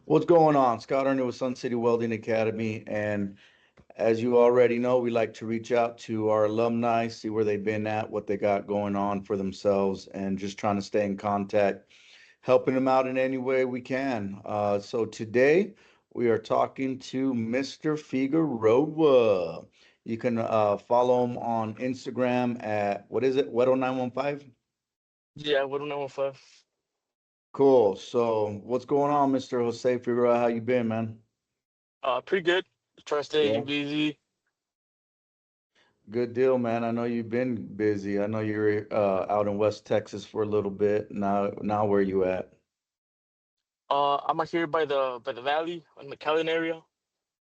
What's going on? Scott Arner with Sun City Welding Academy. And as you already know, we like to reach out to our alumni, see where they've been at, what they got going on for themselves, and just trying to stay in contact, helping them out in any way we can. So today we are talking to Mr. Figueroa. You can follow him on Instagram at, what is it, Wedo915? Yeah, what do know if Cool. So what's going on, Mr. Jose Figueroa? How you been, man? pretty good. Trying to stay Yeah. busy. Good deal, man. I know you've been busy. I know you're out in West Texas for a little bit. Now where you at? I'm out here by the valley in McAllen area.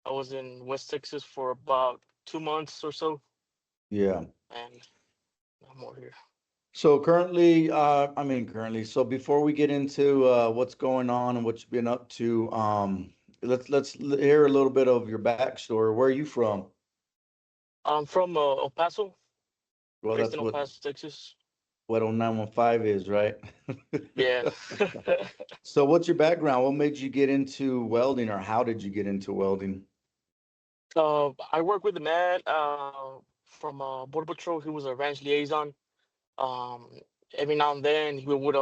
I was in West Texas for about 2 months or so, Yeah. and I'm more here. So currently, so before we get into what's going on and what you've been up to, let's hear a little bit of your backstory. Where are you from? I'm from El Paso, Well, raised that's in El Paso, Texas. what 0915 is, right? Yeah. So what's your background? What made you get into welding, or how did you get into welding? I work with a man from Border Patrol. He was a ranch liaison. Um, every now and then he would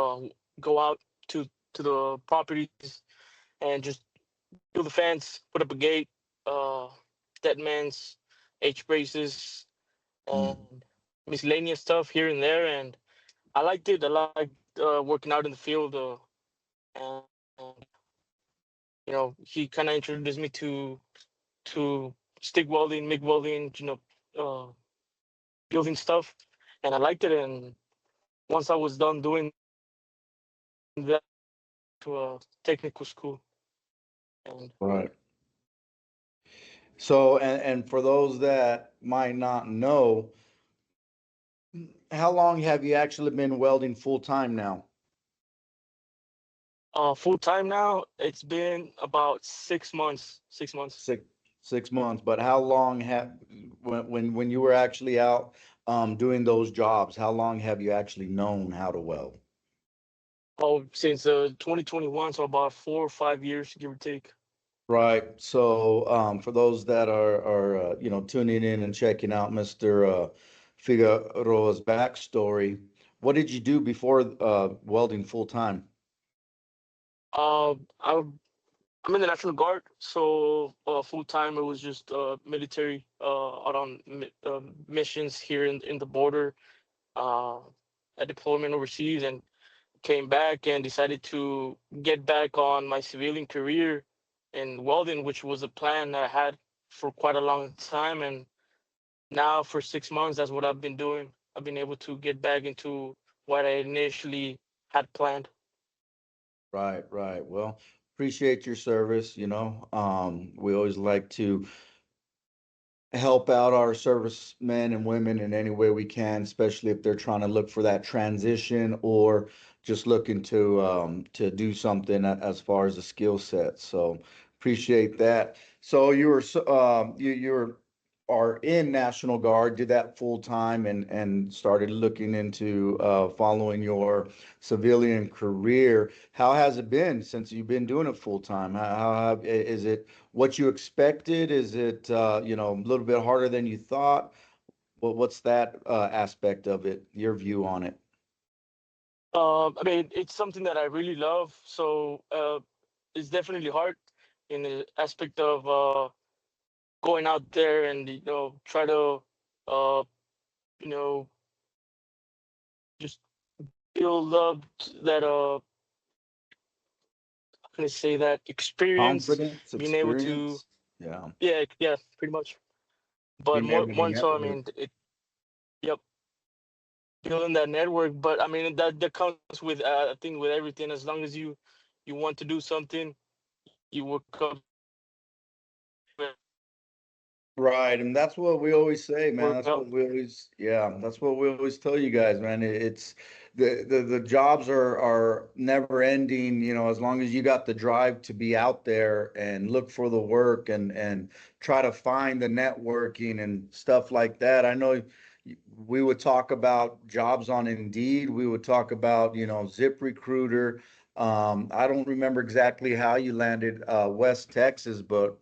go out to the properties and just build the fence, put up a gate, uh, deadmans, H braces, Mm, and miscellaneous stuff here and there. And I liked it. I liked working out in the field. And he kind of introduced me to stick welding, MIG welding, uh, building stuff, and I liked it. And once I was done doing that, to a technical school, and right. So, and for those that might not know, how long have you actually been welding full time now? full time now, it's been about 6 months. 6 months. Six 6 months. But how long have when you were actually out doing those jobs, how long have you actually known how to weld? Oh, since 2021, so about 4 or 5 years, give or take. Right. So, for those that are tuning in and checking out Mr. Figueroa's backstory, what did you do before welding full time? Uh, I, I'm in the National Guard, so full time it was just military out on missions here in the border, uh, a deployment overseas, and came back and decided to get back on my civilian career in welding, which was a plan that I had for quite a long time. And now for 6 months, that's what I've been doing. I've been able to get back into what I initially had planned. Right, right. Well, appreciate your service, We always like to help out our servicemen and women in any way we can, especially if they're trying to look for that transition or just looking to do something as far as a skill set. So appreciate that. So you are in National Guard, did that full time and started looking into following your civilian career. How has it been since you've been doing it full time? Is it what you expected? Is it a little bit harder than you thought? What's that aspect of it? Your view on it? I mean, it's something that I really love. So it's definitely hard in the aspect of going out there and try to uh, you know just build up that how can I say that experience, Confidence, being able to, experience, yeah, yeah, pretty much. But being able to more so, I network. mean, yep, building that network. But I mean, that comes with I think with everything. As long as you want to do something, you work up Right, and that's what we always say, man. work That's out. what we always, yeah, that's what we always tell you guys, man. It's the jobs are never ending, as long as you got the drive to be out there and look for the work and try to find the networking and stuff like that. I know we would talk about jobs on Indeed, we would talk about, ZipRecruiter. I don't remember exactly how you landed West Texas, but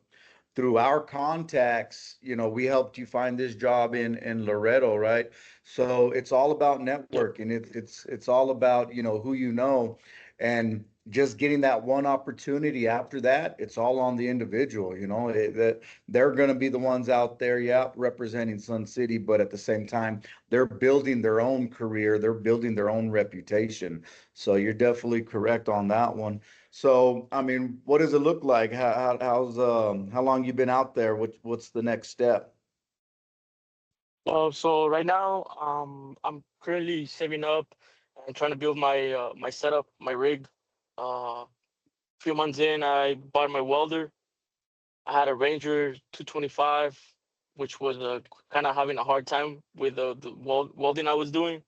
through our contacts, we helped you find this job in Loretto, right? So it's all about Yep. networking. It's all about, who you know, and just getting that one opportunity. After that, it's all on the individual, that they're going to be the ones out there, yeah, representing Sun City, but at the same time, they're building their own career, they're building their own reputation. So you're definitely correct on that one. So, I mean, what does it look like? How long you been out there? What's the next step? So right now, I'm currently saving up and trying to build my setup, my rig. A few months in, I bought my welder. I had a Ranger 225, which was kind of having a hard time with the welding I was doing.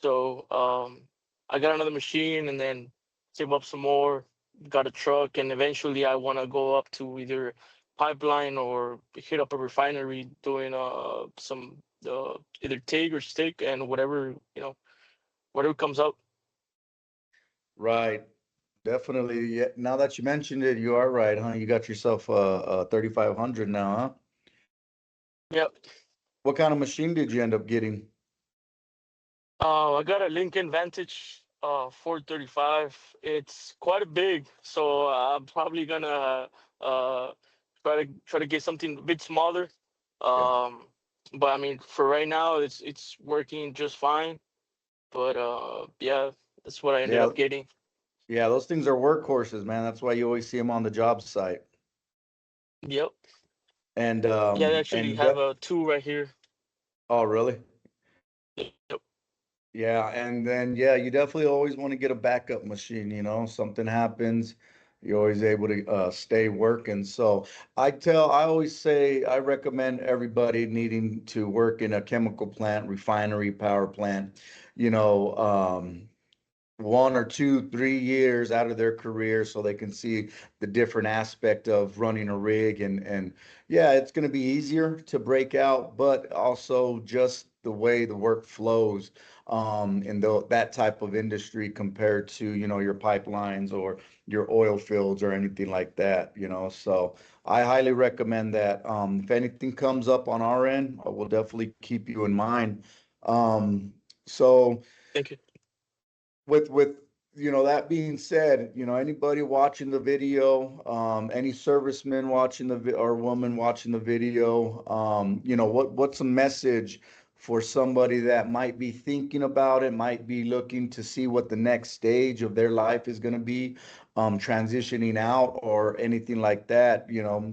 So I got another machine and then save up some more, got a truck, and eventually I want to go up to either pipeline or hit up a refinery doing some either TIG or stick and whatever, whatever comes up. Right. Definitely. Yeah. Now that you mentioned it, you are right, huh? You got yourself a 3500 now, huh? Yep. What kind of machine did you end up getting? I got a Lincoln Vantage 435. It's quite a big, so I'm probably gonna uh try to get something a bit smaller. Yeah. Um, but I mean, for right now, it's working just fine. But yeah, that's what I ended Yeah. up getting. Yeah. Those things are workhorses, man. That's why you always see them on the job site. Yep. And Yeah, I um actually and have that, a two right here. oh, really? Yep. Yeah, and then yeah, you definitely always want to get a backup machine, something happens, you're always able to stay working. So I always say I recommend everybody needing to work in a chemical plant, refinery, power plant, you know, um, 1 or 2, 3 years out of their career so they can see the different aspect of running a rig and yeah, it's going to be easier to break out, but also just the way the work flows in that type of industry compared to, your pipelines or your oil fields or anything like that, so I highly recommend that. If anything comes up on our end, I will definitely keep you in mind. So Thank you. with that being said, anybody watching the video, any serviceman watching or woman watching the video, what's a message for somebody that might be thinking about it, might be looking to see what the next stage of their life is going to be, transitioning out or anything like that,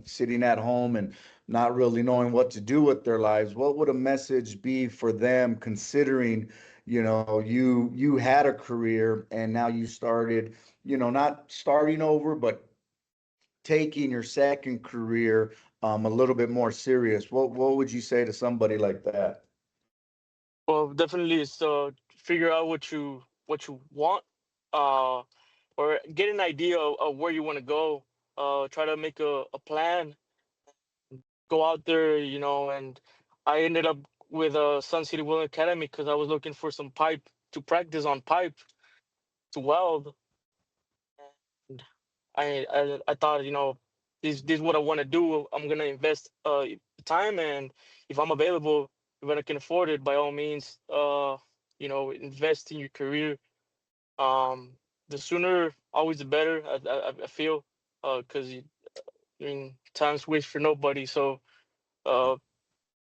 sitting at home and not really knowing what to do with their lives. What would a message be for them considering you had a career and now you started, not starting over, but taking your second career a little bit more serious? What would you say to somebody like that? Well, definitely it's figure out what you want, uh, or get an idea of where you want to go. Try to make a plan, go out there, and I ended up with Sun City Welding Academy because I was looking for some pipe to practice on pipe to weld. And I thought, this is what I want to do. I'm gonna invest time, and if I'm available, if I can afford it, by all means, invest in your career. Um, the sooner, always the better. I feel, because I mean, time's waits for nobody. So uh,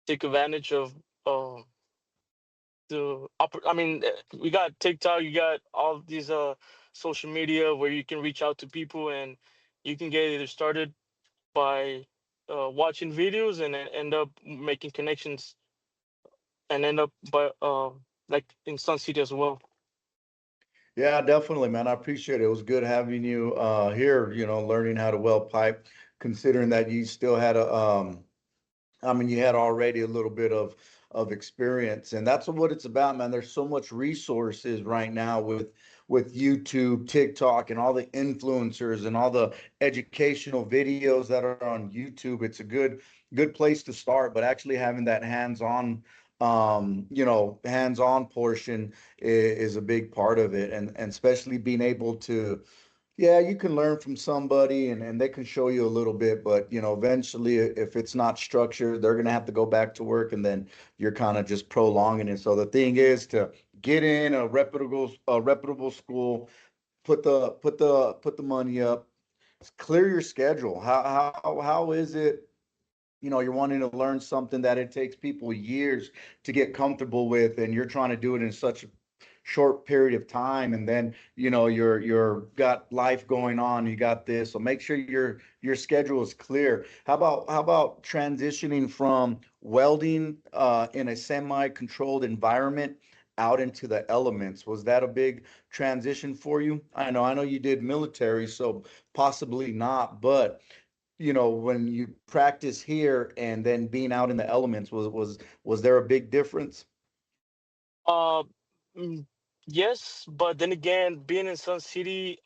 take advantage of uh, I mean, we got TikTok, you got all these social media where you can reach out to people and you can get either started by watching videos and then end up making connections and end up by like in Sun City as well. Yeah, definitely, man. I appreciate it. It was good having you here, learning how to weld pipe, considering that you still had I mean, you had already a little bit of experience, and that's what it's about, man. There's so much resources right now with YouTube, TikTok, and all the influencers and all the educational videos that are on YouTube. It's a good place to start, but actually having that hands-on hands-on portion is a big part of it, and especially being able to, yeah, you can learn from somebody and they can show you a little bit, but eventually if it's not structured, they're gonna have to go back to work and then you're kind of just prolonging it. So the thing is to get in a reputable school, put the money up, clear your schedule. How is it? You're wanting to learn something that it takes people years to get comfortable with, and you're trying to do it in such a short period of time, and then you're got life going on, you got this, so make sure your schedule is clear. How about transitioning from welding in a semi-controlled environment out into the elements? Was that a big transition for you? I know you did military, so possibly not, but when you practice here and then being out in the elements, was there a big difference? Uh, mm, yes, but then again, being in Sun City,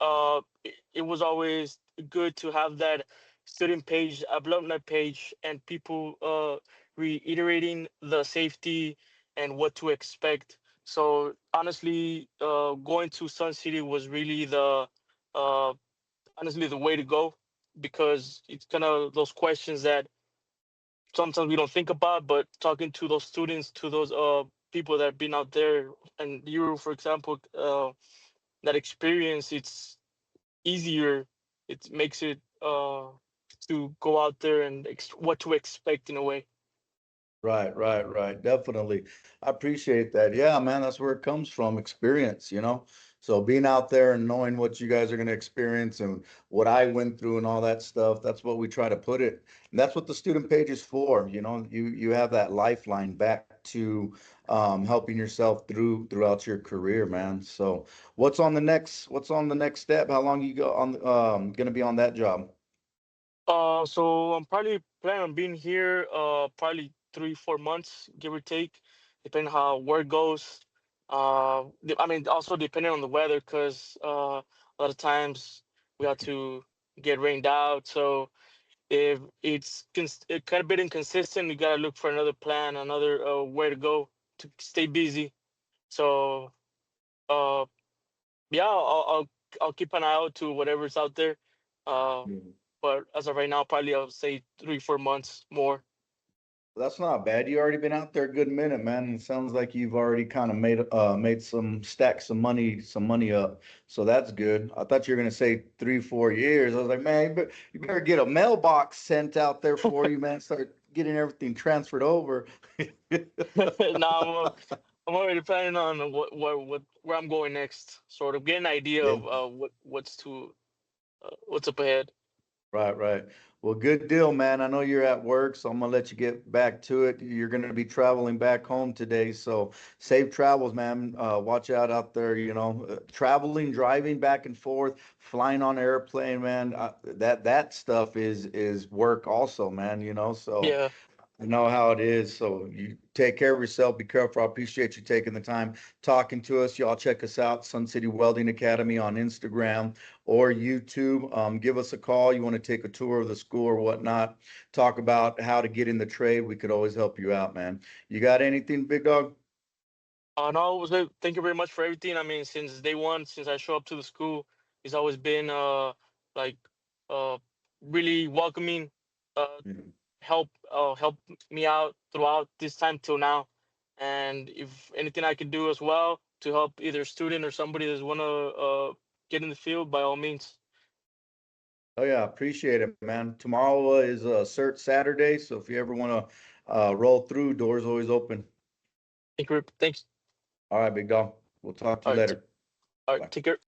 it was always good to have that student page, alumni page, and people reiterating the safety and what to expect. So honestly, going to Sun City was really uh, honestly the way to go, because it's kind of those questions that sometimes we don't think about, but talking to those students, to those people that have been out there, and you, for example, that experience, it's easier. It makes it to go out there and what to expect in a way. Right, right, right. Definitely. I appreciate that. Yeah, man, that's where it comes from, experience. So being out there and knowing what you guys are going to experience and what I went through and all that stuff, that's what we try to put it. And that's what the student page is for. You have that lifeline back to helping yourself throughout your career, man. So what's on the next step? How long you go on going to be on that job? So I'm probably planning on being here probably 3 4 months, give or take, depending how work goes. I mean, also depending on the weather, because a lot of times we have to get rained out. So if it kind of bit inconsistent, you gotta look for another plan, another where to go to stay busy. So uh, yeah, I'll keep an eye out to whatever's out there. Uh, but as of right now, probably I'll say 3 4 months more. That's not bad. You already been out there a good minute, man. It sounds like you've already kind of made some stack some money up. So that's good. I thought you were gonna say 3 4 years. I was like, man, you better get a mailbox sent out there for you, man. Start getting everything transferred over. Now I'm already planning on where I'm going next. Sort of get an idea Yeah. of what's up ahead. Right, right. Well, good deal, man. I know you're at work, so I'm gonna let you get back to it. You're gonna be traveling back home today, so safe travels, man. Watch out there. Traveling, driving back and forth, flying on airplane, man. That stuff is work also, man. So Yeah. I know how it is. So you take care of yourself. Be careful. I appreciate you taking the time talking to us. Y'all check us out, Sun City Welding Academy on Instagram or YouTube. Give us a call. You want to take a tour of the school or whatnot, talk about how to get in the trade. We could always help you out, man. You got anything, big dog? No, thank you very much for everything. I mean, since day one, since I show up to the school, it's always been like uh really welcoming, uh Mhm. help me out throughout this time till now. And if anything I can do as well to help either a student or somebody that's wanna get in the field, by all means. Oh yeah, appreciate it, man. Tomorrow is a cert Saturday, so if you ever want to roll through, doors always open. Thanks. All right, big dog. We'll talk to All you right, later. all right, Bye. take care.